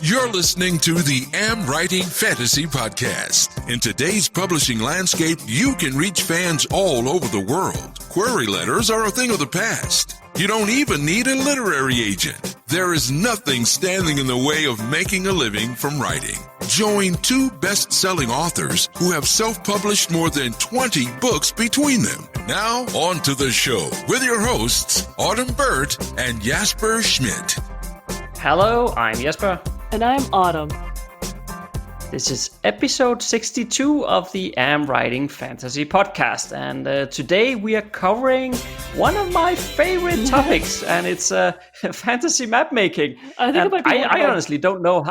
You're listening to the AmWritingFantasy podcast. In today's publishing landscape, you can reach fans all over the world. Query letters are a thing of the past. You don't even need a literary agent. There is nothing standing in the way of making a living from writing. Join two best-selling authors who have self-published more than 20 books between them. Now, on to the show with your hosts, Autumn Burt and Jesper Schmidt. Hello, I'm Jesper. And I'm Autumn. This is episode 62 of the AmWritingFantasy podcast. And today we are covering one of my favorite topics, and it's fantasy map making. I honestly don't know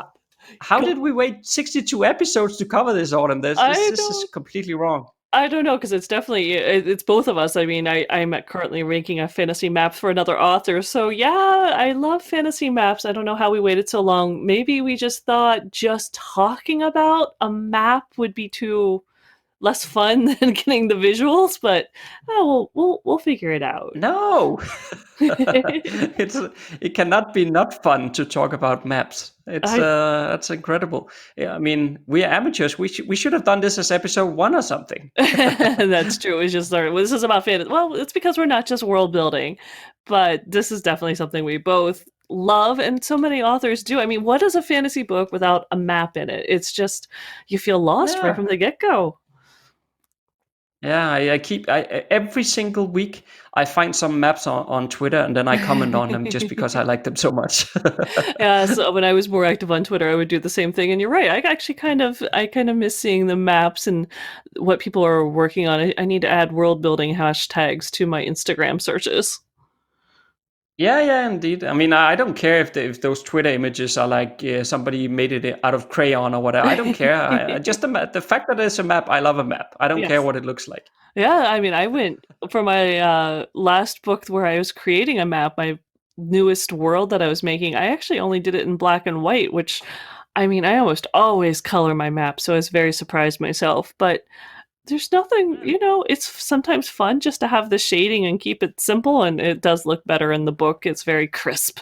how did we wait 62 episodes to cover this, Autumn? This is completely wrong. I don't know, because it's definitely, it's both of us. I mean, I'm currently making a fantasy map for another author. So yeah, I love fantasy maps. I don't know how we waited so long. Maybe we just thought just talking about a map would be too less fun than getting the visuals, but we'll figure it out. No, it cannot be not fun to talk about maps. That's incredible. Yeah, I mean, we are amateurs. We should have done this as episode 1 or something. That's true. We just learned. Well, this is about fantasy. Well, it's because we're not just world building, but this is definitely something we both love, and so many authors do. I mean, what is a fantasy book without a map in it? It's just, you feel lost right from the get-go. Yeah, every single week I find some maps on Twitter, and then I comment on them just because I like them so much. Yeah, so when I was more active on Twitter, I would do the same thing. And you're right, I actually kind of miss seeing the maps and what people are working on. I need to add world building hashtags to my Instagram searches. Yeah, indeed. I mean, I don't care if those Twitter images are like somebody made it out of crayon or whatever. I don't care. Just the fact that it's a map, I love a map. I don't care what it looks like. Yeah, I mean, I went for my last book where I was creating a map, my newest world that I was making. I actually only did it in black and white, which, I mean, I almost always color my map, so I was very surprised myself. But there's nothing, it's sometimes fun just to have the shading and keep it simple, and it does look better in the book. It's very crisp.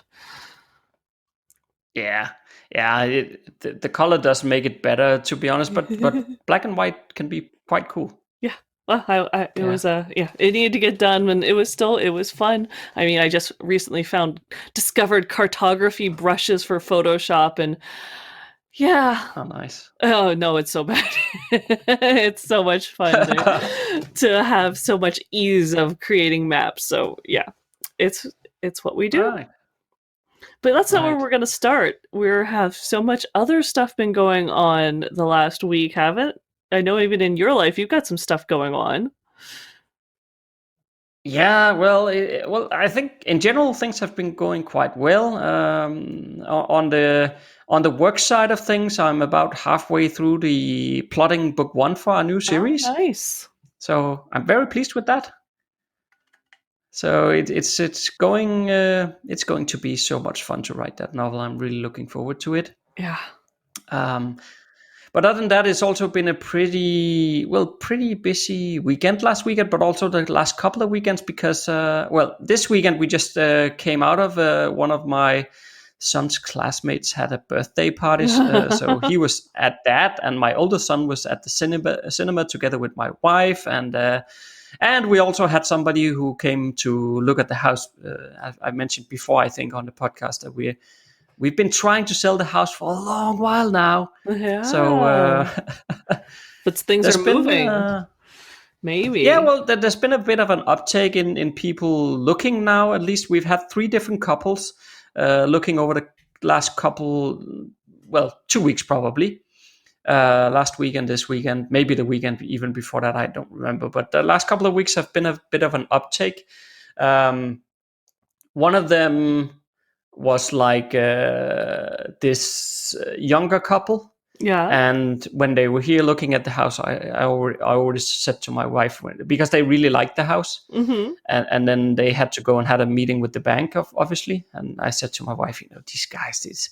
Yeah, the color does make it better, to be honest, but black and white can be quite cool. Yeah. Well, it was it needed to get done, and it was fun. I mean, I just recently discovered cartography brushes for Photoshop, and yeah. Oh, nice. Oh, no, it's so bad. It's so much fun to have so much ease of creating maps. So yeah, it's what we do. Right. But that's not where we're going to start. We have so much other stuff been going on the last week, haven't? I know even in your life, you've got some stuff going on. Yeah, well, I think in general things have been going quite well. On the work side of things, I'm about halfway through the plotting book 1 for our new series. Oh, nice. So I'm very pleased with that. So it's going to be so much fun to write that novel. I'm really looking forward to it. Yeah. But other than that, it's also been a pretty busy weekend last weekend, but also the last couple of weekends because, this weekend we just came out of one of my son's classmates had a birthday party. So he was at that, and my older son was at the cinema together with my wife. And we also had somebody who came to look at the house. I mentioned before, I think, on the podcast that we've been trying to sell the house for a long while now. Yeah. So, but things are moving. Maybe. Yeah, well, there's been a bit of an uptake in people looking now. At least we've had 3 different couples looking over the last 2 weeks probably. Last weekend, this weekend, maybe the weekend even before that, I don't remember. But the last couple of weeks have been a bit of an uptake. One of them was like this younger couple. Yeah. And when they were here looking at the house, I already said to my wife, because they really liked the house. Mm-hmm. And then they had to go and had a meeting with the bank, obviously. And I said to my wife, these guys,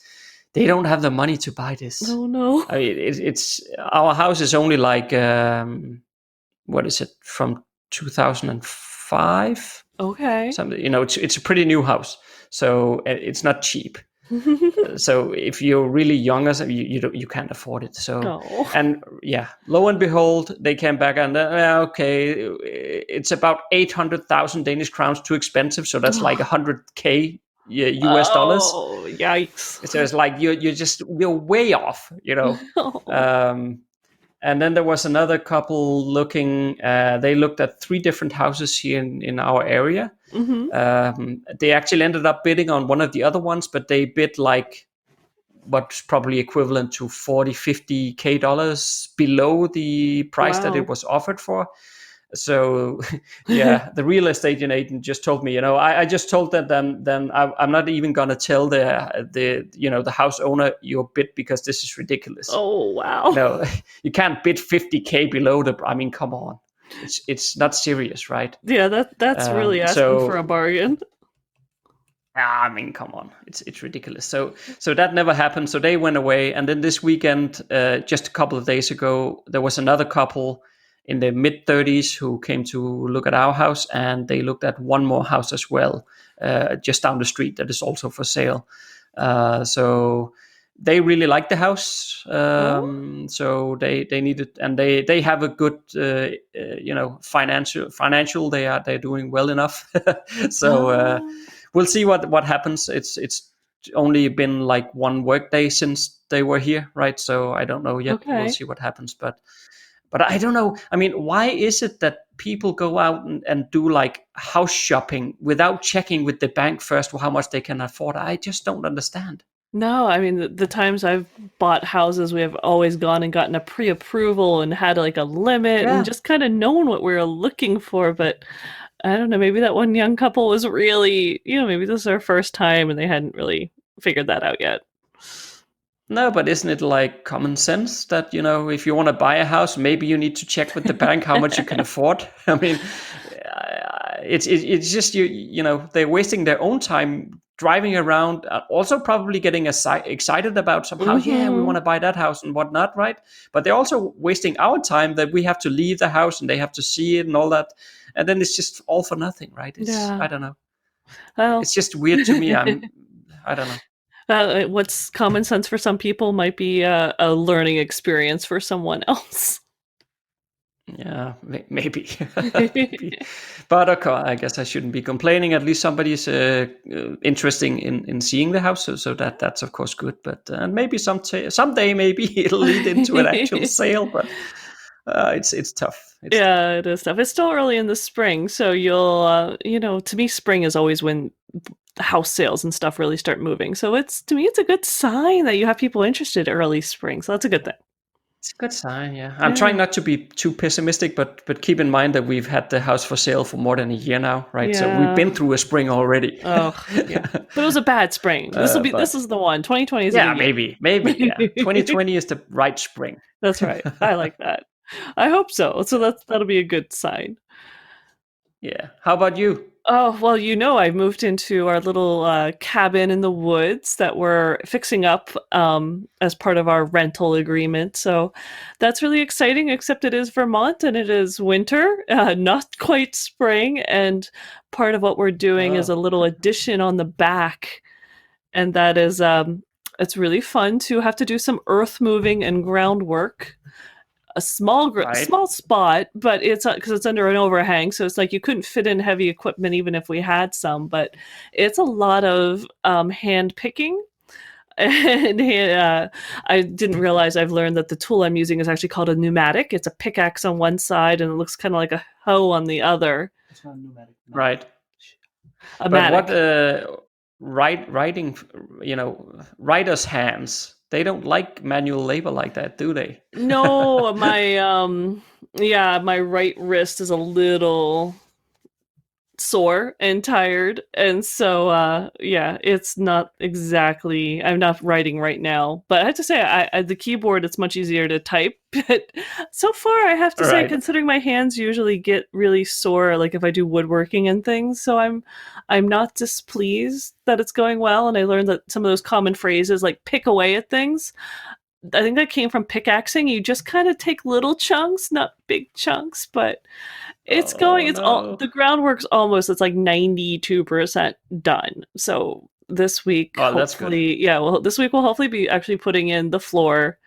they don't have the money to buy this. Oh, no. I mean, it's our house is only like, what is it, from 2005? Okay. Something, it's a pretty new house. So it's not cheap. So if you're really young, you can't afford it. So, Oh. and yeah, lo and behold, they came back and okay, it's about 800,000 Danish crowns too expensive. So that's like 100K US dollars. Oh, yikes. So it's like you're way off, Oh. And then there was another couple looking. They looked at 3 different houses here in our area. They actually ended up bidding on one of the other ones, but they bid like what's probably equivalent to 40-50K dollars below the price that it was offered for. So yeah, the real estate agent just told me, I just told them then I'm not even gonna tell the house owner your bid because this is ridiculous. Oh, wow. No, you can't bid 50K below I mean, come on, it's not serious, right? Yeah, that's really asking for a bargain. I mean, come on, it's ridiculous. So that never happened. So they went away, and then this weekend, just a couple of days ago, there was another couple in their mid-30s who came to look at our house, and they looked at one more house as well, just down the street that is also for sale. So they really like the house. So they needed, and they have a good, financial. They're doing well enough. So we'll see what happens. It's only been like one work day since they were here, right? So I don't know yet. Okay. We'll see what happens, but I don't know. I mean, why is it that people go out and do like house shopping without checking with the bank first how much they can afford? I just don't understand. No, I mean, the times I've bought houses, we have always gone and gotten a pre-approval and had like a limit and just kind of known what we were looking for. But I don't know, maybe that one young couple was really, maybe this is their first time and they hadn't really figured that out yet. No, but isn't it like common sense that, if you want to buy a house, maybe you need to check with the bank how much you can afford? I mean, it's just, they're wasting their own time driving around, also probably getting excited about somehow, we want to buy that house and whatnot, right? But they're also wasting our time that we have to leave the house and they have to see it and all that. And then it's just all for nothing, right? I don't know. Well, it's just weird to me. I don't know. What's common sense for some people might be a learning experience for someone else. Yeah, maybe. Maybe. But okay, I guess I shouldn't be complaining. At least somebody's interesting in seeing the house, so that's of course good. But maybe someday maybe it'll lead into an actual sale. But it's tough. It is tough. It's still early in the spring, so you'll to me, spring is always when house sales and stuff really start moving. So to me it's a good sign that you have people interested early spring. So that's a good thing. It's a good sign, yeah. I'm trying not to be too pessimistic, but keep in mind that we've had the house for sale for more than a year now, right? Yeah. So we've been through a spring already. Oh, yeah. But it was a bad spring. This is the one. 2020 is maybe. Yeah. 2020 is the right spring. That's right. I like that. I hope so. So that'll be a good sign. Yeah. How about you? Oh, well, I've moved into our little cabin in the woods that we're fixing up as part of our rental agreement. So that's really exciting, except it is Vermont and it is winter, not quite spring. And part of what we're doing is a little addition on the back. And that is, it's really fun to have to do some earth moving and groundwork. A small spot, but it's because it's under an overhang, so it's like you couldn't fit in heavy equipment even if we had some. But it's a lot of hand picking, and I didn't realize I've learned that the tool I'm using is actually called a pneumatic. It's a pickaxe on one side, and it looks kind of like a hoe on the other. It's not a pneumatic, right? A but writing, writer's hands. They don't like manual labor like that, do they? No, my right wrist is a little sore and tired, and so it's not exactly. I'm not writing right now, but I have to say, the keyboard, it's much easier to type. But so far, I have to say, considering my hands usually get really sore, like if I do woodworking and things, so I'm not displeased that it's going well. And I learned that some of those common phrases, like pick away at things, I think that came from pickaxing. You just kind of take little chunks, not big chunks, but it's going. It's all the groundwork's almost. It's like 92% done. So this week, Oh, that's good. hopefully, yeah, well, this week we'll hopefully be actually putting in the floor,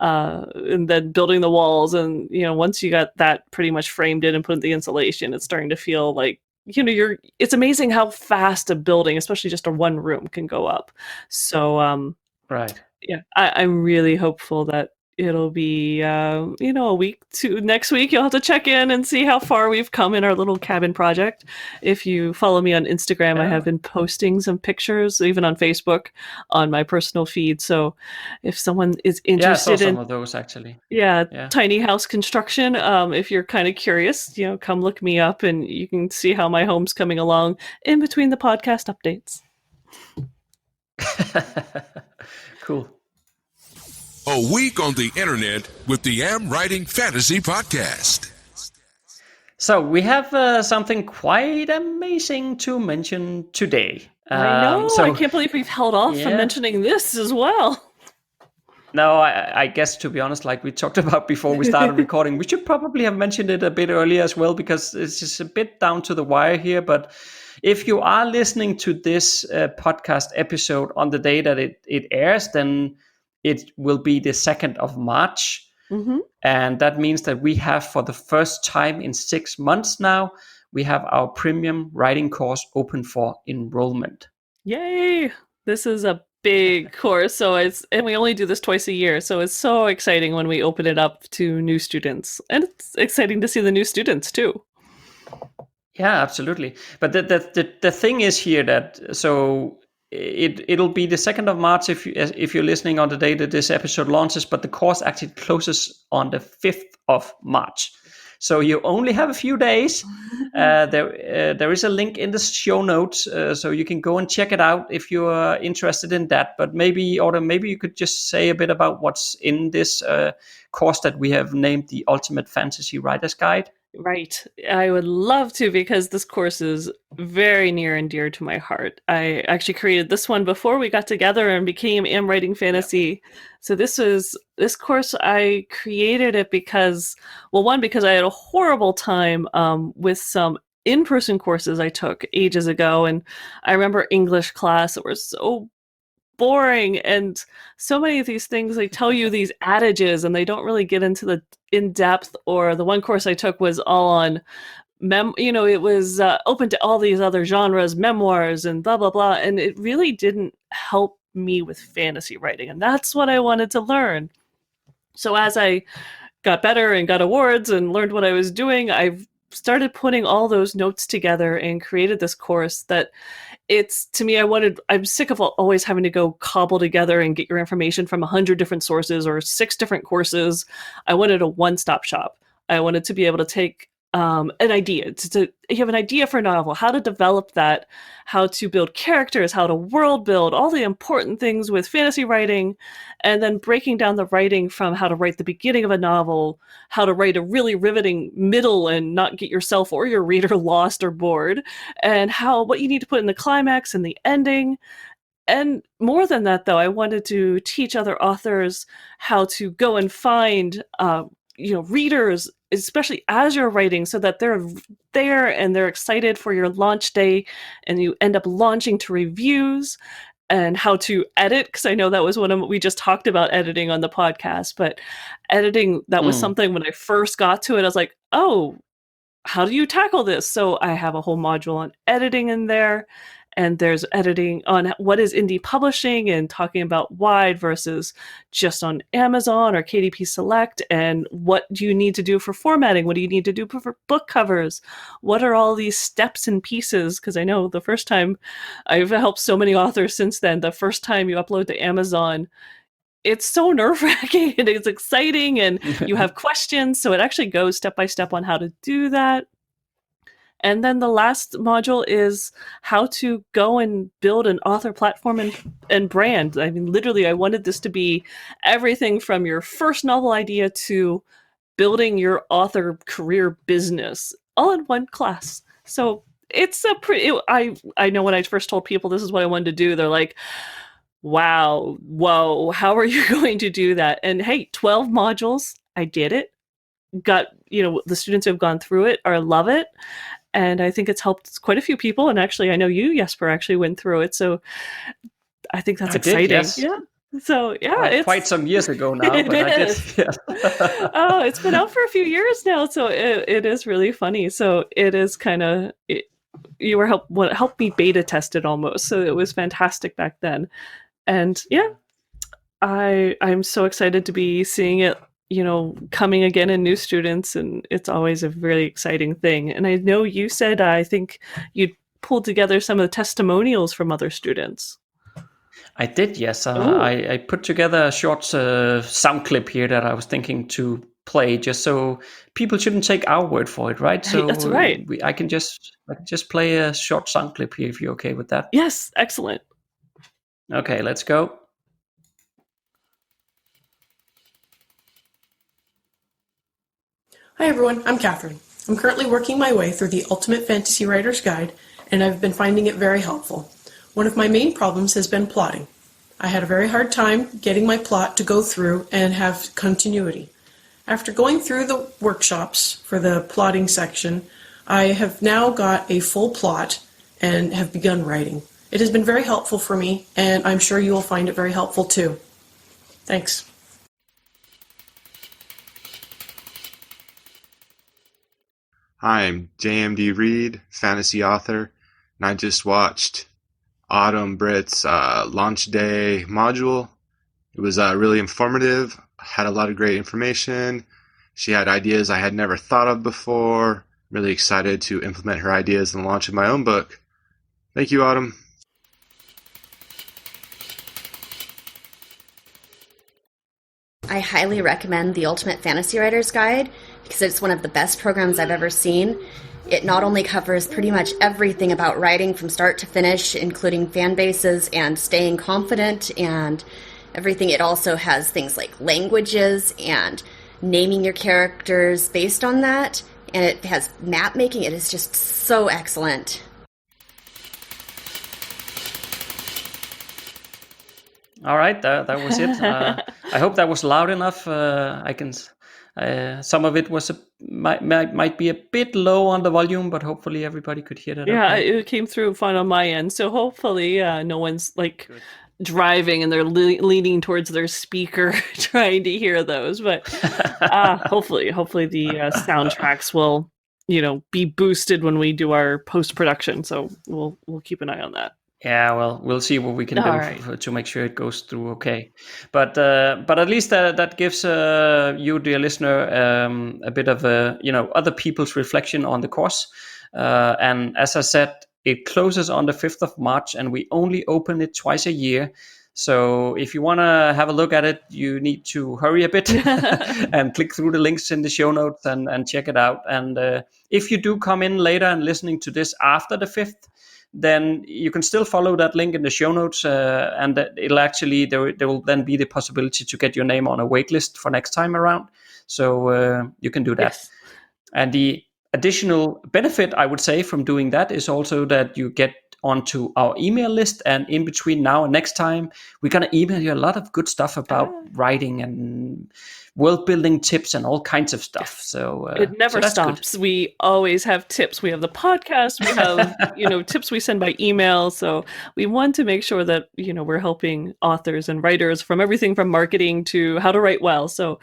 and then building the walls. And, once you got that pretty much framed in and put the insulation, it's starting to feel like, it's amazing how fast a building, especially just a one room, can go up. So, Right. yeah, I'm really hopeful that it'll be, a week to next week. You'll have to check in and see how far we've come in our little cabin project. If you follow me on Instagram, I have been posting some pictures, even on Facebook, on my personal feed. So if someone is Yeah, I saw interested some in, of those actually. yeah, Yeah. tiny house construction, if you're kind of curious, come look me up and you can see how my home's coming along in between the podcast updates. Cool. A week on the internet with the Am Writing Fantasy podcast. So we have something quite amazing to mention today. I know. So I can't believe we've held off from mentioning this as well. no, I guess, to be honest, like we talked about before we started recording, we should probably have mentioned it a bit earlier as well, because it's just a bit down to the wire here. But if you are listening to this podcast episode on the day that it airs, then it will be the 2nd of March. Mm-hmm. And that means that we have, for the first time in 6 months now, we have our premium writing course open for enrollment. Yay! This is a big course, and we only do this twice a year, so it's so exciting when we open it up to new students, and it's exciting to see the new students too. Yeah, absolutely. But the thing is here that it'll be the 2nd of March if you're listening on the day that this episode launches, but the course actually closes on the 5th of March. So you only have a few days. There is a link in the show notes, so you can go and check it out if you are interested in that. But maybe you could just say a bit about what's in this course that we have named the Ultimate Fantasy Writer's Guide. Right. I would love to, because this course is very near and dear to my heart. I actually created this one before we got together and became AmWritingFantasy. Yep. So this course, I created it because I had a horrible time with some in-person courses I took ages ago. And I remember English class that were so boring, and so many of these things, they tell you these adages and they don't really get into the in-depth. Or the one course I took was all on it was open to all these other genres, memoirs and blah blah blah, and it really didn't help me with fantasy writing, and that's what I wanted to learn. So as I got better and got awards and learned what I was doing, I've started putting all those notes together and created this course that I'm sick of always having to go cobble together and get your information from 100 different sources or 6 different courses. I wanted a one-stop shop. I wanted to be able to take an idea, you have an idea for a novel, how to develop that, how to build characters, how to world build, all the important things with fantasy writing, and then breaking down the writing from how to write the beginning of a novel, how to write a really riveting middle and not get yourself or your reader lost or bored, and what you need to put in the climax and the ending. And more than that, though, I wanted to teach other authors how to go and find readers, especially as you're writing, so that they're there and they're excited for your launch day and you end up launching to reviews, and how to edit, because I know that was we just talked about editing on the podcast, but editing, that was something when I first got to it, I was like, oh, how do you tackle this? So I have a whole module on editing in there. And there's editing on what is indie publishing and talking about wide versus just on Amazon or KDP Select, and what do you need to do for formatting? What do you need to do for book covers? What are all these steps and pieces? Because I know the first time, I've helped so many authors since then, the first time you upload to Amazon, it's so nerve-wracking and it's exciting and you have questions. So it actually goes step by step on how to do that. And then the last module is how to go and build an author platform and brand. I mean, literally, I wanted this to be everything from your first novel idea to building your author career business, all in one class. So it's I know when I first told people this is what I wanted to do, they're like, wow, whoa, how are you going to do that? And hey, 12 modules, I did it. Got, the students who have gone through it love it. And I think it's helped quite a few people. And actually, I know you, Jesper, actually went through it. So I think that's exciting. Yes. Yeah. So yeah, it's it's quite some years ago now, but I did. Yes. Oh, it's been out for a few years now, so it is really funny. So it is kind of you were helped me beta test it almost, so it was fantastic back then. And yeah, I'm so excited to be seeing it, coming again in new students, and it's always a really exciting thing. And I know you said I think you pulled together some of the testimonials from other students. I did, yes. I put together a short sound clip here that I was thinking to play, just so people shouldn't take our word for it, right? So that's right. I can just play a short sound clip here if you're okay with that. Yes, excellent. Okay, let's go. Hi everyone, I'm Catherine. I'm currently working my way through the Ultimate Fantasy Writer's Guide, and I've been finding it very helpful. One of my main problems has been plotting. I had a very hard time getting my plot to go through and have continuity. After going through the workshops for the plotting section, I have now got a full plot and have begun writing. It has been very helpful for me, and I'm sure you will find it very helpful too. Thanks. Hi, I'm JMD Reed, fantasy author, and I just watched Autumn Britt's launch day module. It was really informative, had a lot of great information. She had ideas I had never thought of before. Really excited to implement her ideas in the launch of my own book. Thank you, Autumn. I highly recommend the Ultimate Fantasy Writer's Guide because it's one of the best programs I've ever seen. It not only covers pretty much everything about writing from start to finish, including fan bases and staying confident and everything. It also has things like languages and naming your characters based on that. And it has map making. It is just so excellent. All right, that was it. I hope that was loud enough. I can. Some of it was might be a bit low on the volume, but hopefully everybody could hear that. Yeah, okay. it came through fine on my end. So hopefully no one's like driving and they're leaning towards their speaker trying to hear those. But hopefully the soundtracks will, be boosted when we do our post-production. So we'll keep an eye on that. Yeah, well, we'll see what we can do to make sure it goes through okay. But at least that gives you, dear listener, a bit of other people's reflection on the course. And as I said, it closes on the 5th of March, and we only open it twice a year. So if you want to have a look at it, you need to hurry a bit and click through the links in the show notes and check it out. And if you do come in later and listening to this after the 5th, then you can still follow that link in the show notes, and it'll actually there will then be the possibility to get your name on a wait list for next time around. So you can do that. Yes. And the additional benefit, I would say, from doing that is also that you get onto our email list, and in between now and next time, we're going to email you a lot of good stuff about writing and world building tips and all kinds of stuff. Yes. So it never stops. Good. We always have tips. We have the podcast. We have tips we send by email. So we want to make sure that we're helping authors and writers from everything from marketing to how to write well. So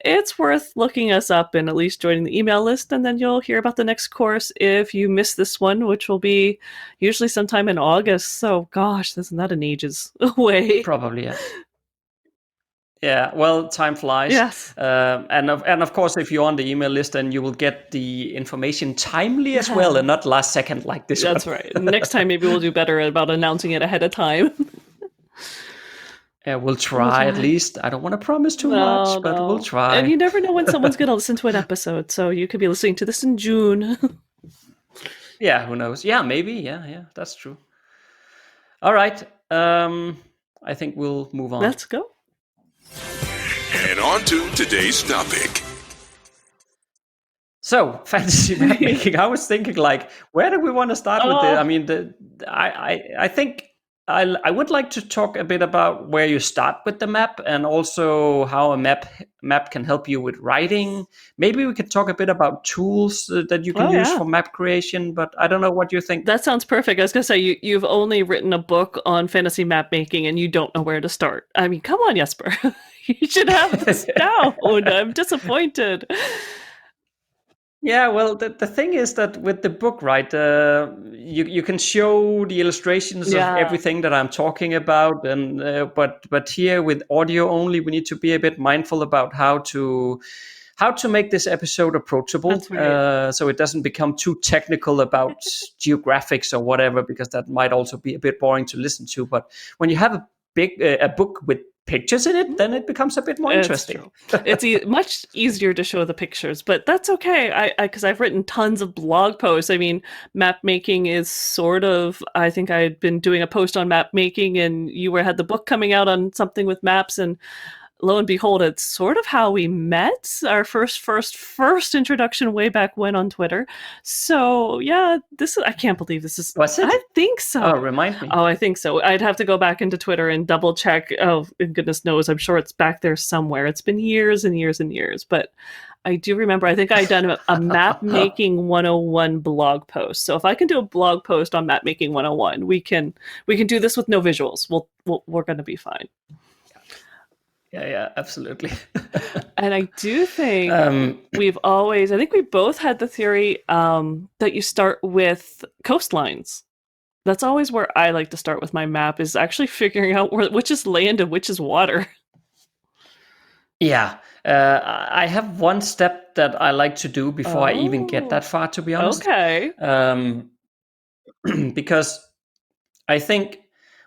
it's worth looking us up and at least joining the email list, and then you'll hear about the next course if you miss this one, which will be usually sometime in August. So gosh, isn't that an ages away? Probably, yeah. Yeah, well, time flies. Yes. And of course, if you're on the email list, then you will get the information timely as well, and not last second like this That's one. right. Next time, maybe we'll do better about announcing it ahead of time. Yeah, we'll try at least. I don't want to promise too much, but we'll try. And you never know when someone's going to listen to an episode, so you could be listening to this in June. Yeah, who knows? Yeah, maybe. Yeah, that's true. All right. I think we'll move on. Let's go. And on to today's topic. So, fantasy map making. I was thinking, where do we want to start with it? I mean, I think I would like to talk a bit about where you start with the map, and also how a map can help you with writing. Maybe we could talk a bit about tools that you can use for map creation, but I don't know what you think. That sounds perfect. I was going to say, you've only written a book on fantasy map making and you don't know where to start. I mean, come on, Jesper. You should have this down. I'm disappointed. Yeah, well, the thing is that with the book, right, you can show the illustrations of everything that I'm talking about, and but here with audio only, we need to be a bit mindful about how to make this episode approachable, That's right. so it doesn't become too technical about geographics or whatever, because that might also be a bit boring to listen to. But when you have a book with pictures in it, then it becomes a bit more interesting. It's much easier to show the pictures, but that's okay. Because I've written tons of blog posts. I mean, map making is sort of, I think I'd been doing a post on map making, and you had the book coming out on something with maps, and lo and behold, it's sort of how we met. Our first introduction way back when on Twitter. So yeah, I can't believe this is. Was it? I think so. Oh, remind me. Oh, I think so. I'd have to go back into Twitter and double check. Oh, goodness knows, I'm sure it's back there somewhere. It's been years and years and years, but I do remember. I think I'd done a map making 101 blog post. So if I can do a blog post on map making 101, we can do this with no visuals. We're going to be fine. Yeah, absolutely. And I do think I think we both had the theory that you start with coastlines. That's always where I like to start with my map, is actually figuring out which is land and which is water. Yeah. I have one step that I like to do before I even get that far, to be honest. Okay. Because I think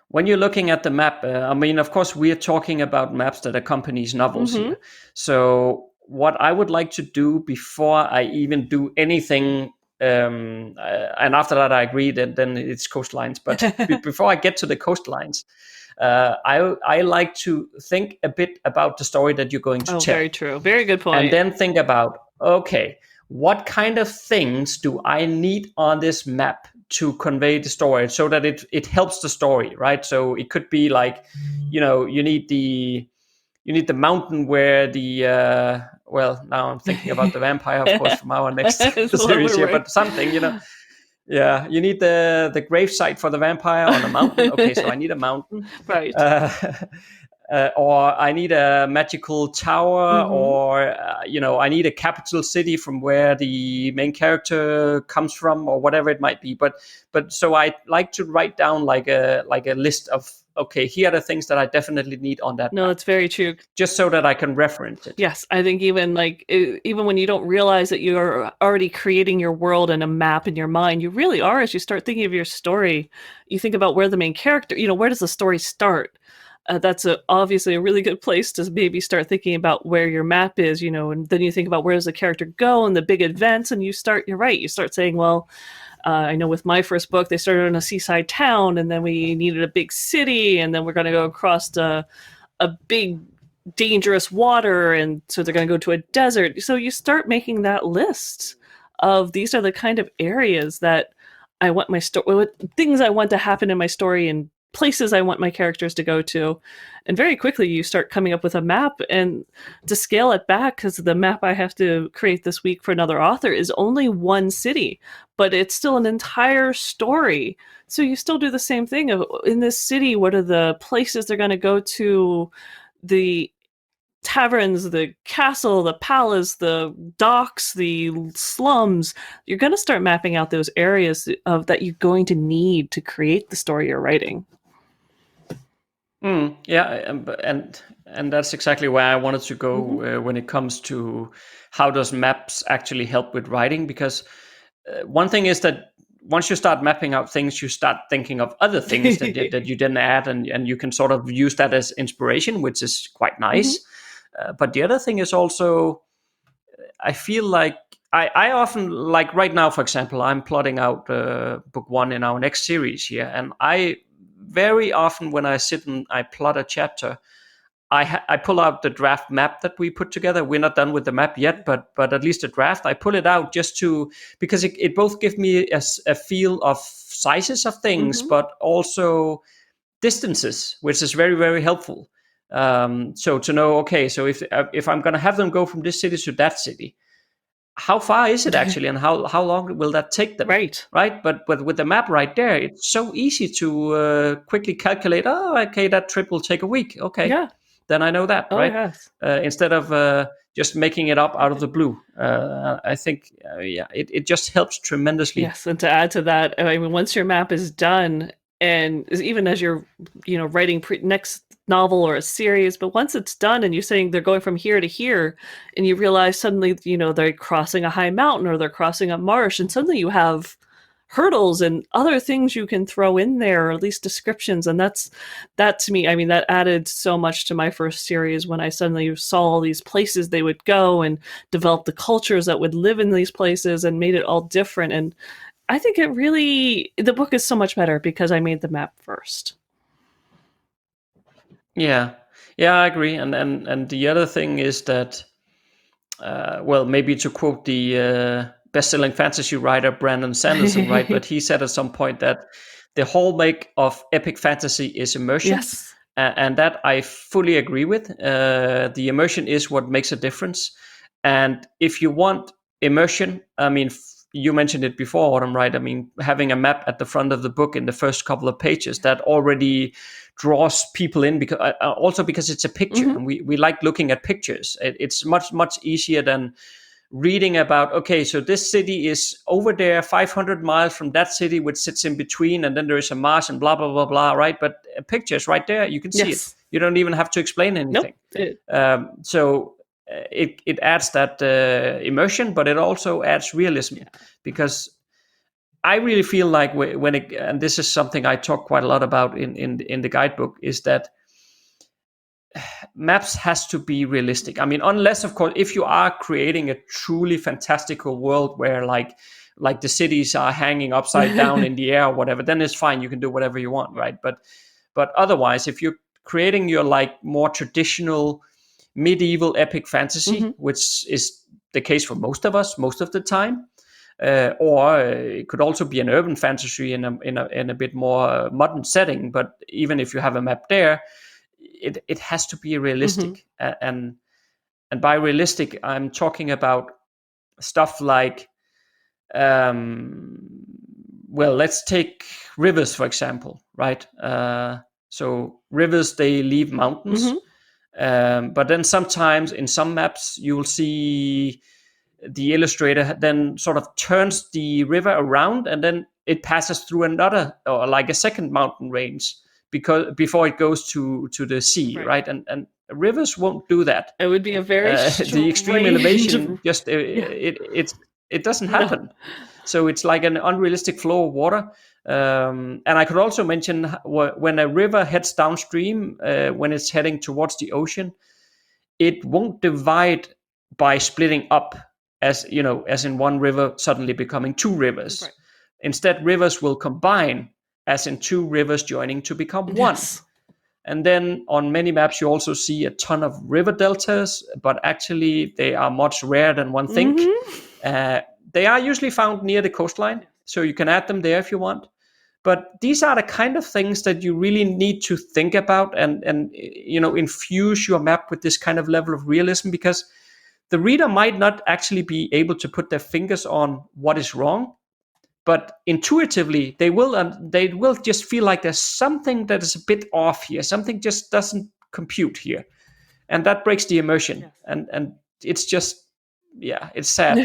when you're looking at the map, I mean, of course, we're talking about maps that accompany novels here. So what I would like to do before I even do anything, and after that I agree that then it's coastlines. But before I get to the coastlines, I like to think a bit about the story that you're going to tell. Very true. Very good point. And then think about, okay, what kind of things do I need on this map to convey the story so that it helps the story, right? So it could be like, you need the mountain where the well, now I'm thinking about the vampire, of course, from our next series here, but something, yeah, you need the gravesite for the vampire on a mountain. Okay, so I need a mountain, right? Or I need a magical tower, or I need a capital city from where the main character comes from, or whatever it might be. But so I like to write down like a list of, okay, here are the things that I definitely need on that map. That's very true. Just so that I can reference it. Yes, I think even when you don't realize that you're already creating your world and a map in your mind, you really are. As you start thinking of your story, you think about where the main character, where does the story start? That's obviously a really good place to maybe start thinking about where your map is, and then you think about where does the character go and the big events, and you're right. You start saying, well, I know with my first book, they started in a seaside town, and then we needed a big city, and then we're going to go across a big, dangerous water, and so they're going to go to a desert. So you start making that list of these are the kind of areas that I want my story, things I want to happen in my story, and places I want my characters to go to. And very quickly you start coming up with a map, and to scale it back, because the map I have to create this week for another author is only one city, but it's still an entire story. So you still do the same thing of, in this city, what are the places they're going to go to, the taverns, the castle, the palace, the docks, the slums. You're going to start mapping out those areas that you're going to need to create the story you're writing. Yeah, and that's exactly where I wanted to go when it comes to how does maps actually help with writing, because one thing is that once you start mapping out things, you start thinking of other things that you didn't add, and you can sort of use that as inspiration, which is quite nice. But the other thing is also, I feel like I often, like right now, for example, I'm plotting out book 1 in our next series here, and I very often, when I sit and I plot a chapter, I pull out the draft map that we put together. We're not done with the map yet, but at least a draft. I pull it out just because it both gives me a feel of sizes of things, but also distances, which is very, very helpful. So to know, okay, so if I'm going to have them go from this city to that city, how far is it actually, and how long will that take them? Right. But with the map right there, it's so easy to quickly calculate. Oh, okay, that trip will take a week. Okay, Yeah. then I know that, Oh, right? yes. Instead of just making it up out of the blue. I think, it just helps tremendously. Yes, and to add to that, I mean, once your map is done, and even as you're, writing next novel or a series, but once it's done and you're saying they're going from here to here, and you realize suddenly, they're crossing a high mountain or they're crossing a marsh, and suddenly you have hurdles and other things you can throw in there, or at least descriptions. And that to me, I mean, that added so much to my first series when I suddenly saw all these places they would go and develop the cultures that would live in these places and made it all different. And I think the book is so much better because I made the map first. Yeah, I agree. And the other thing is that, maybe to quote the best-selling fantasy writer Brandon Sanderson, right? But he said at some point that the hallmark of epic fantasy is immersion. Yes. And that I fully agree with. The immersion is what makes a difference. And if you want immersion, I mean, you mentioned it before, Autumn, right? I mean, having a map at the front of the book in the first couple of pages, that already draws people in, because also because it's a picture, and we like looking at pictures. It's much easier than reading about, okay, so this city is over there 500 miles from that city, which sits in between, and then there is a marsh and blah, blah, blah, blah, right? But a picture is right there. You can see it. You don't even have to explain anything. Nope. So it adds that immersion, but it also adds realism, because I really feel like and this is something I talk quite a lot about in the guidebook, is that maps has to be realistic. I mean, unless, of course, if you are creating a truly fantastical world where like the cities are hanging upside down in the air or whatever, then it's fine. You can do whatever you want, right? But otherwise, if you're creating your like more traditional medieval epic fantasy, which is the case for most of us most of the time, or it could also be an urban fantasy in a bit more modern setting. But even if you have a map there, it has to be realistic. And by realistic, I'm talking about stuff like, let's take rivers, for example, right? So rivers, they leave mountains. But then sometimes in some maps, you'll see the illustrator then sort of turns the river around, and then it passes through another, or like a second mountain range, because before it goes to the sea, right? And rivers won't do that. It would be a very the extreme elevation just it doesn't happen. So it's like an unrealistic flow of water. And I could also mention when a river heads downstream, when it's heading towards the ocean, it won't divide by splitting up, as in one river suddenly becoming two rivers. Right. Instead, rivers will combine, as in two rivers joining to become one. And then on many maps, you also see a ton of river deltas, but actually they are much rarer than one think. They are usually found near the coastline, so you can add them there if you want. But these are the kind of things that you really need to think about and infuse your map with this kind of level of realism, because the reader might not actually be able to put their fingers on what is wrong, but intuitively they will just feel like there's something that is a bit off here. Something just doesn't compute here, and that breaks the immersion. And it's just, it's sad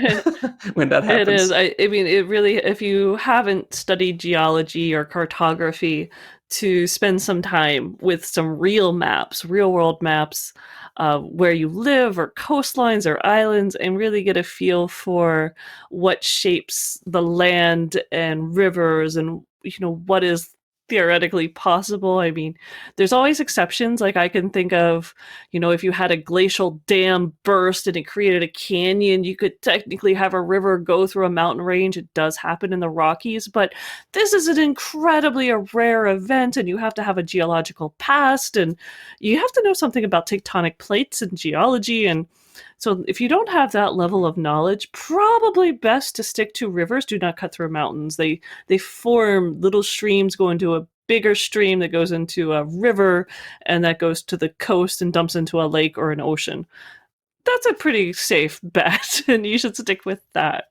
when that happens. It is. I mean, it really, if you haven't studied geology or cartography, to spend some time with some real maps, real world maps, where you live, or coastlines or islands, and really get a feel for what shapes the land and rivers, and what is theoretically possible. I mean, there's always exceptions. Like, I can think of, if you had a glacial dam burst and it created a canyon, you could technically have a river go through a mountain range. It does happen in the Rockies, but this is an incredibly rare event, and you have to have a geological past, and you have to know something about tectonic plates and geology. And so if you don't have that level of knowledge, probably best to stick to rivers. Do not cut through mountains. They form little streams, go into a bigger stream that goes into a river and that goes to the coast and dumps into a lake or an ocean. That's a pretty safe bet, and you should stick with that.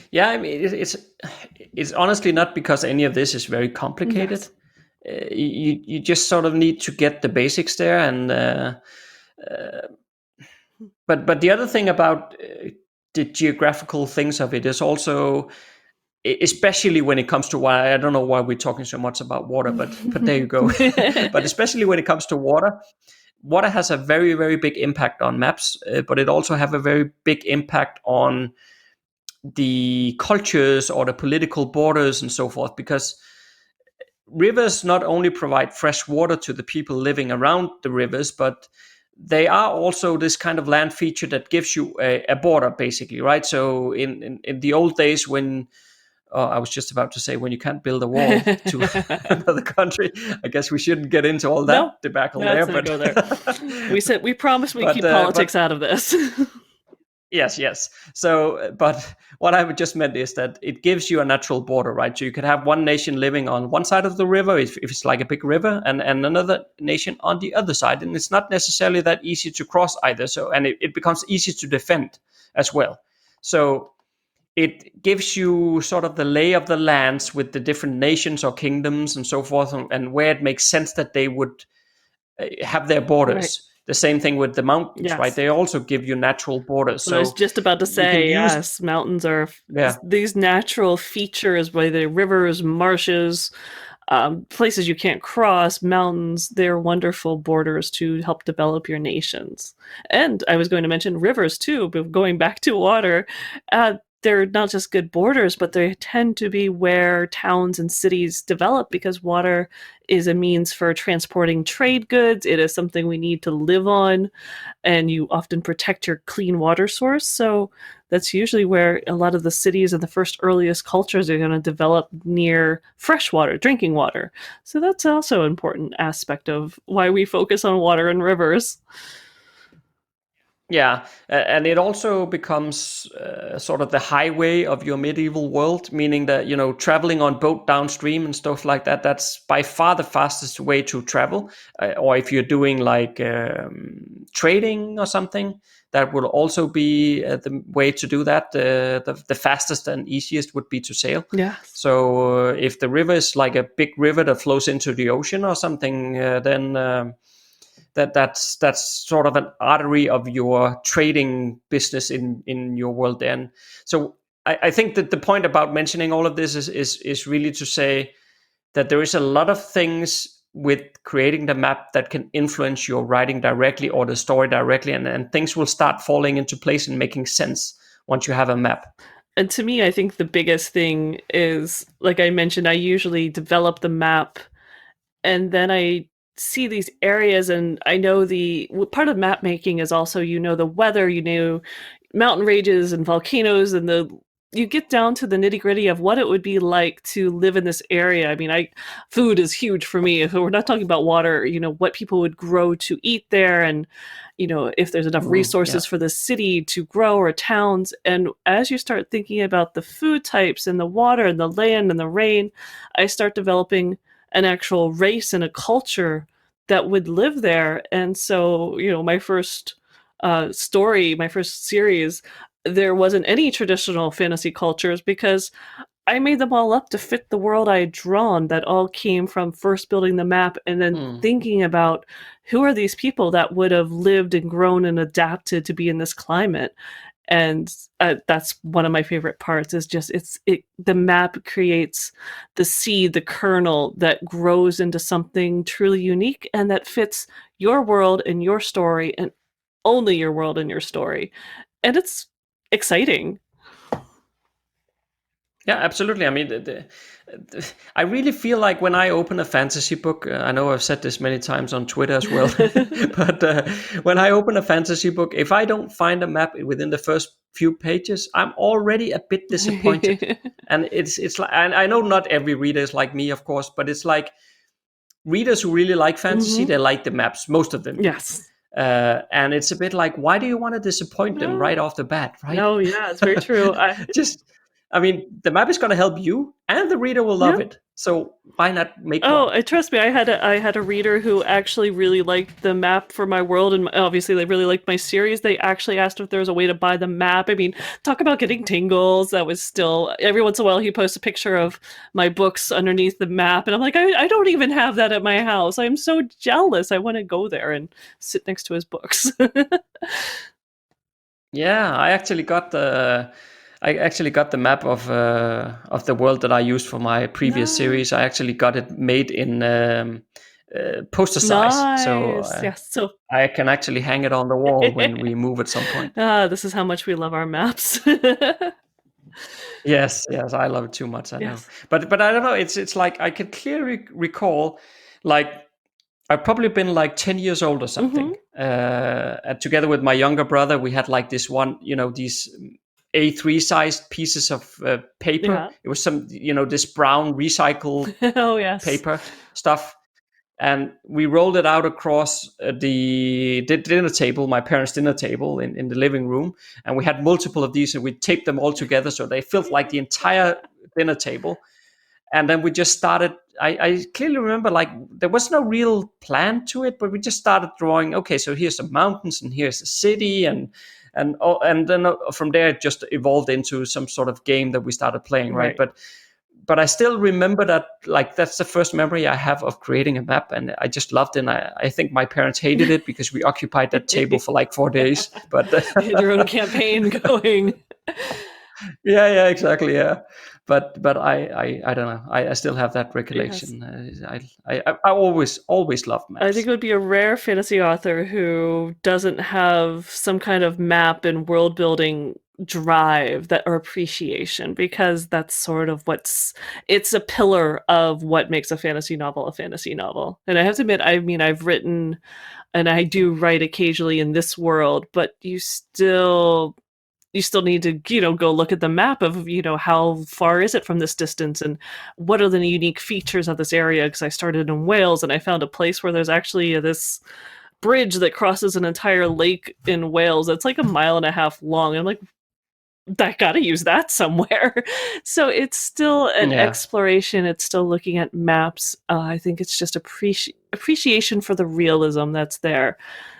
Yeah, I mean, it's honestly not because any of this is very complicated. Yes. You just sort of need to get the basics there, and but the other thing about the geographical things of it is also, especially when it comes to water. I don't know why we're talking so much about water, but there you go. But especially when it comes to water. Water has a very, very big impact on maps, but it also have a very big impact on the cultures or the political borders and so forth, because rivers not only provide fresh water to the people living around the rivers, but they are also this kind of land feature that gives you a border, basically, right? So in the old days when, I was just about to say, when you can't build a wall to another country, I guess we shouldn't get into all that debacle there. But go there. We promised we keep politics out of this. Yes. So, but what I just meant is that it gives you a natural border, right? So you could have one nation living on one side of the river, if it's like a big river, and another nation on the other side. And it's not necessarily that easy to cross either. So, and it becomes easy to defend as well. So it gives you sort of the lay of the lands with the different nations or kingdoms and so forth, and where it makes sense that they would have their borders. Right. The same thing with the mountains, right? They also give you natural borders. So I was just about to say, yes, mountains are these natural features, whether rivers, marshes, places you can't cross, mountains. They're wonderful borders to help develop your nations. And I was going to mention rivers too, but going back to water, they're not just good borders, but they tend to be where towns and cities develop, because water is a means for transporting trade goods. It is something we need to live on, and you often protect your clean water source. So that's usually where a lot of the cities and the first earliest cultures are going to develop, near fresh water, drinking water. So that's also an important aspect of why we focus on water and rivers. Yeah, and it also becomes sort of the highway of your medieval world, meaning that, traveling on boat downstream and stuff like that, that's by far the fastest way to travel. Or if you're doing like trading or something, that will also be the way to do that. The fastest and easiest would be to sail. Yeah. So if the river is like a big river that flows into the ocean or something, then that's sort of an artery of your trading business in your world. Then, so I think that the point about mentioning all of this is really to say that there is a lot of things with creating the map that can influence your writing directly or the story directly, and things will start falling into place and making sense once you have a map. And to me, I think the biggest thing is, like I mentioned, I usually develop the map and then I see these areas, and I know part of map making is also, the weather, mountain ranges and volcanoes, and you get down to the nitty gritty of what it would be like to live in this area. I mean, food is huge for me. If we're not talking about water, what people would grow to eat there, and if there's enough resources for the city to grow, or towns. And as you start thinking about the food types and the water and the land and the rain, I start developing an actual race and a culture that would live there. And so, my first story, my first series, there wasn't any traditional fantasy cultures, because I made them all up to fit the world I had drawn. That all came from first building the map and then thinking about who are these people that would have lived and grown and adapted to be in this climate. And that's one of my favorite parts, is just the map creates the seed, the kernel that grows into something truly unique and that fits your world and your story, and only your world and your story. And it's exciting. Yeah, absolutely. I mean, I really feel like when I open a fantasy book, I know I've said this many times on Twitter as well, but when I open a fantasy book, if I don't find a map within the first few pages, I'm already a bit disappointed. And it's like, and I know not every reader is like me, of course, but it's like readers who really like fantasy, they like the maps, most of them. Yes. And it's a bit like, why do you want to disappoint them right off the bat, right? No, yeah, it's very true. I mean, the map is going to help you, and the reader will love it. So why not make Oh, one? trust me, I had a reader who actually really liked the map for my world, and obviously they really liked my series. They actually asked if there was a way to buy the map. I mean, talk about getting tingles. That was still, every once in a while he posts a picture of my books underneath the map, and I'm like, I don't even have that at my house. I'm so jealous. I want to go there and sit next to his books. Yeah, I actually got the map of the world that I used for my previous series. I actually got it made in poster size, so Nice. Yes. So I can actually hang it on the wall when we move at some point. this is how much we love our maps. Yes, I love it too much. I know, Yes. but I don't know. It's like I can clearly recall, like I've probably been like 10 years old or something. And together with my younger brother, we had like this one, these A3 sized pieces of paper. Yeah. It was some, this brown recycled Oh yes. paper stuff. And we rolled it out across the dinner table, my parents' dinner table in the living room. And we had multiple of these, and we taped them all together so they filled like the entire dinner table. And then we just started. I clearly remember, like, there was no real plan to it, but we just started drawing. Okay, so here's some mountains, and here's a city, and then from there it just evolved into some sort of game that we started playing, right? But I still remember that, like, that's the first memory I have of creating a map, and I just loved it. And I think my parents hated it because we occupied that table for like 4 days. But you had your own campaign going. Yeah, exactly. Yeah, but I don't know. I still have that recollection. I always loved maps. I think it would be a rare fantasy author who doesn't have some kind of map and world building drive or appreciation, because that's sort of it's a pillar of what makes a fantasy novel a fantasy novel. And I have to admit, I mean, I've written, and I do write occasionally in this world, but you still need to, go look at the map of, how far is it from this distance, and what are the unique features of this area? Because I started in Wales, and I found a place where there's actually this bridge that crosses an entire lake in Wales that's like 1.5 miles long. And I'm like, I gotta use that somewhere. So it's still an exploration. It's still looking at maps. I think it's just appreciation for the realism that's there.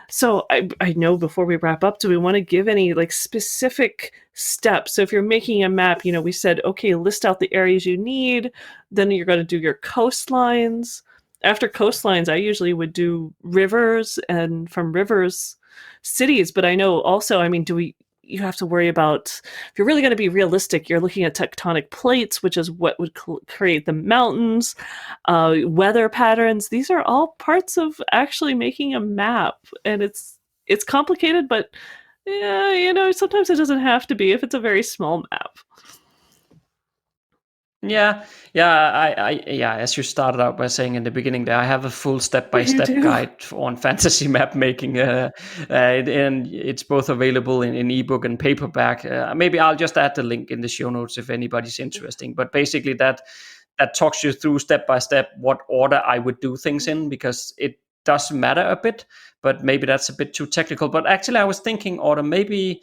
So I know, before we wrap up, do we want to give any like specific steps? So if you're making a map, we said, okay, list out the areas you need. Then you're going to do your coastlines. After coastlines, I usually would do rivers, and from rivers, cities. But I know also, I mean, you have to worry about, if you're really going to be realistic, you're looking at tectonic plates, which is what would create the mountains, weather patterns. These are all parts of actually making a map, and it's complicated, but yeah, sometimes it doesn't have to be if it's a very small map. Yeah. As you started out by saying in the beginning there, I have a full step-by-step guide on fantasy map making, and it's both available in ebook and paperback. Maybe I'll just add the link in the show notes if anybody's interested. But basically, that talks you through step by step what order I would do things in, because it does matter a bit. But maybe that's a bit too technical. But actually, I was thinking, Autumn, maybe.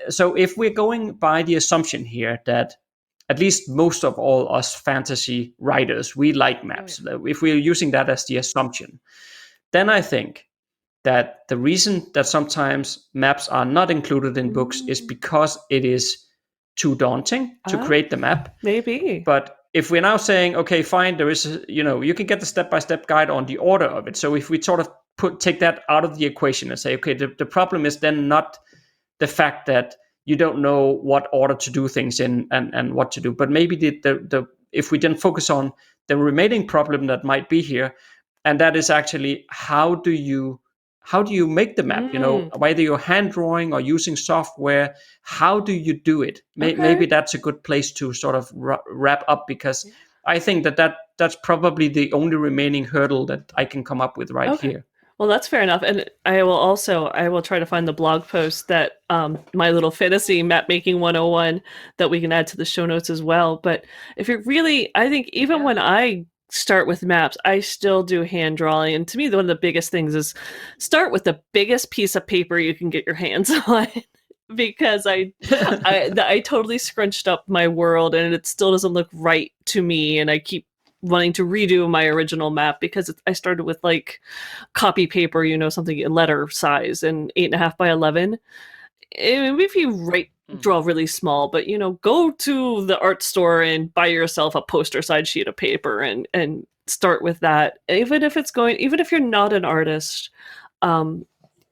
So if we're going by the assumption here that at least most of all us fantasy writers, we like maps. Oh, yeah. If we're using that as the assumption, then I think that the reason that sometimes maps are not included in books is because it is too daunting to create the map. Maybe. But if we're now saying, okay, fine, there is, you can get the step-by-step guide on the order of it. So if we sort of take that out of the equation and say, okay, the problem is then not the fact that you don't know what order to do things in and what to do. But maybe the if we then focus on the remaining problem that might be here, and that is actually how do you make the map? Whether you're hand drawing or using software, how do you do it? Maybe that's a good place to sort of wrap up, because I think that's probably the only remaining hurdle that I can come up with here. Well, that's fair enough. And I will try to find the blog post that my little fantasy map making 101 that we can add to the show notes as well. But if you're really, I think even when I start with maps, I still do hand drawing. And to me, one of the biggest things is start with the biggest piece of paper you can get your hands on. Because I totally scrunched up my world and it still doesn't look right to me. And I keep wanting to redo my original map because I started with like copy paper, something in letter size and 8.5 by 11. If you draw really small, but go to the art store and buy yourself a poster size sheet of paper and start with that. Even if you're not an artist,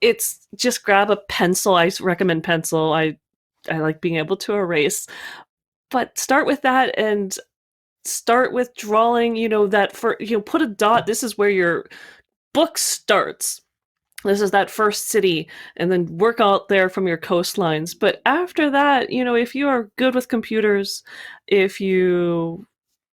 it's just grab a pencil. I recommend pencil. I like being able to erase, but start with that and start with drawing, put a dot. This is where your book starts. This is that first city, and then work out there from your coastlines. But after that, if you are good with computers, if you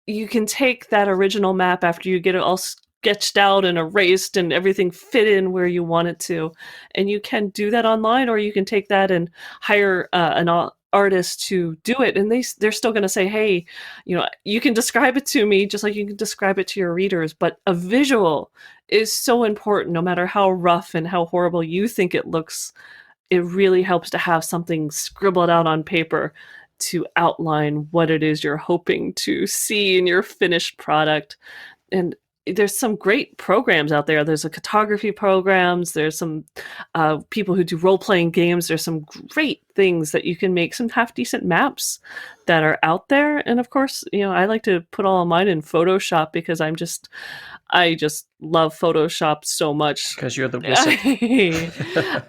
can take that original map after you get it all sketched out and erased and everything fit in where you want it to, and you can do that online, or you can take that and hire an artist to do it, and they're still going to say, hey, you can describe it to me just like you can describe it to your readers, but a visual is so important. No matter how rough and how horrible you think it looks, it really helps to have something scribbled out on paper to outline what it is you're hoping to see in your finished product. And there's some great programs out there. There's cartography programs. There's some people who do role-playing games. There's some great things that you can make some half-decent maps that are out there. And of course, I like to put all of mine in Photoshop because I just love Photoshop so much. Because you're the wizard.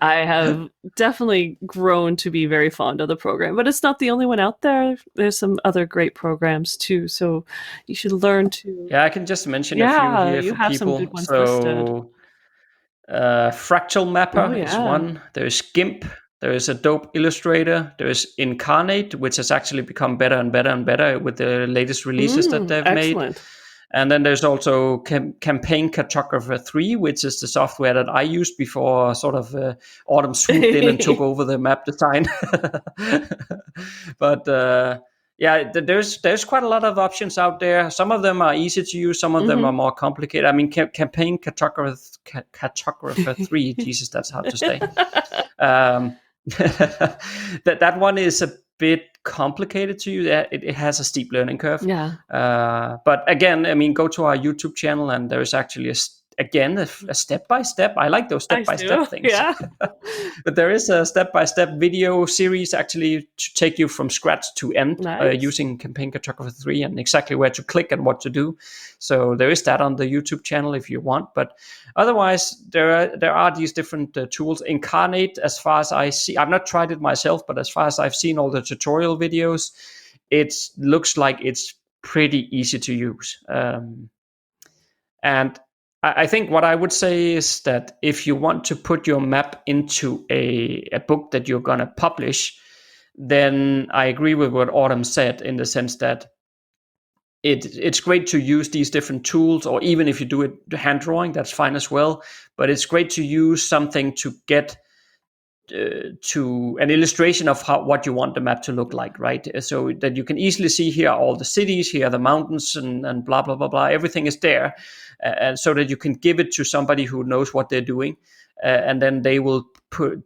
I have definitely grown to be very fond of the program, but it's not the only one out there. There's some other great programs too, so you should learn to. Yeah, I can just mention a few here you for have people. some good ones listed. Fractal Mapper is yeah. one. There's GIMP. There is Adobe Illustrator. There is Incarnate, which has actually become better and better and better with the latest releases that they've Excellent. made. And then there's also Campaign Cartographer 3, which is the software that I used before sort of Autumn swooped in and took over the map design. But yeah, there's quite a lot of options out there. Some of them are easy to use. Some of them are more complicated. I mean, Campaign Cartographer 3, Jesus, that's hard to say. That one is a bit complicated to use. It has a steep learning curve. Yeah. But again, I mean, go to our YouTube channel and there's actually a step-by-step. I like those step-by-step things. Yeah. But there is a step-by-step video series actually to take you from scratch to end using Campaign Cartographer 3 and exactly where to click and what to do. So there is that on the YouTube channel if you want. But otherwise, there are these different tools. Incarnate, as far as I see, I've not tried it myself, but as far as I've seen all the tutorial videos, it looks like it's pretty easy to use. And I think what I would say is that if you want to put your map into a book that you're going to publish, then I agree with what Autumn said in the sense that it's great to use these different tools, or even if you do it hand drawing, that's fine as well. But it's great to use something to get to an illustration of what you want the map to look like, right? So that you can easily see here are all the cities, here are the mountains, and blah, blah, blah, blah. Everything is there. And so that you can give it to somebody who knows what they're doing. And then they will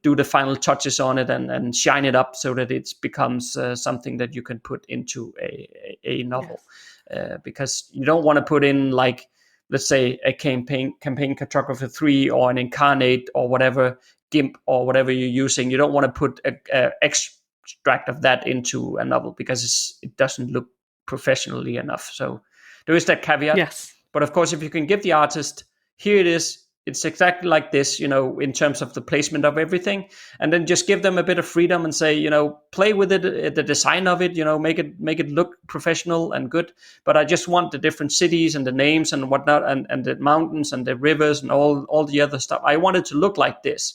do the final touches on it and shine it up so that it becomes something that you can put into a novel. Yes. Because you don't want to put in, like, let's say, a campaign Cartographer 3 or an Incarnate or whatever, GIMP or whatever you're using. You don't want to put an extract of that into a novel because it doesn't look professionally enough. So there is that caveat. Yes. But of course, if you can give the artist, here it is, it's exactly like this, in terms of the placement of everything, and then just give them a bit of freedom and say, play with it, the design of it, make it look professional and good. But I just want the different cities and the names and whatnot, and the mountains and the rivers and all the other stuff. I want it to look like this,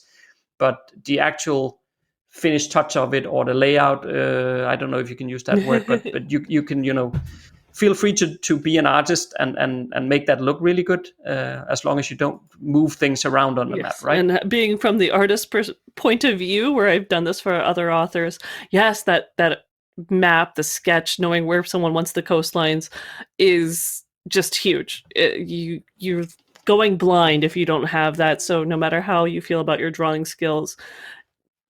but the actual finished touch of it or the layout, I don't know if you can use that word, but you can, feel free to be an artist and make that look really good, as long as you don't move things around on the map, right? And being from the artist point of view, where I've done this for other authors, yes, that map, the sketch, knowing where someone wants the coastlines is just huge. You're going blind if you don't have that. So no matter how you feel about your drawing skills,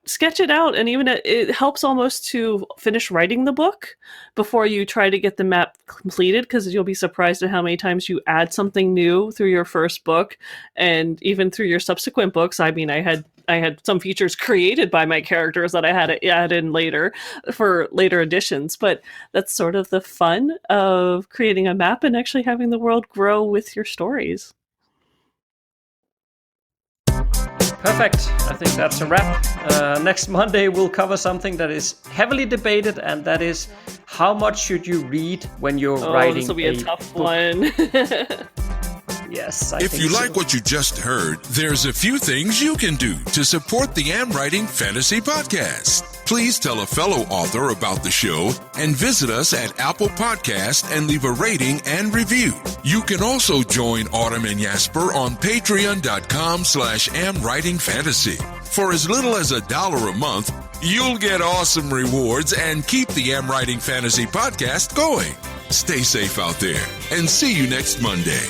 sketch it out, and even it helps almost to finish writing the book before you try to get the map completed, because you'll be surprised at how many times you add something new through your first book and even through your subsequent books. I mean, I had some features created by my characters that I had to add in later for later editions, but that's sort of the fun of creating a map and actually having the world grow with your stories. Perfect. I think that's a wrap. Next Monday, we'll cover something that is heavily debated, and that is how much should you read when you're writing this will be a tough book. one. Yes, I If think you so. like what you just heard, there's a few things you can do to support the AmWritingFantasy podcast. Please tell a fellow author about the show and visit us at Apple Podcast and leave a rating and review. You can also join Autumn and Jesper on patreon.com/AmWritingFantasy. For as little as $1 a month, you'll get awesome rewards and keep the AmWritingFantasy podcast going. Stay safe out there and see you next Monday.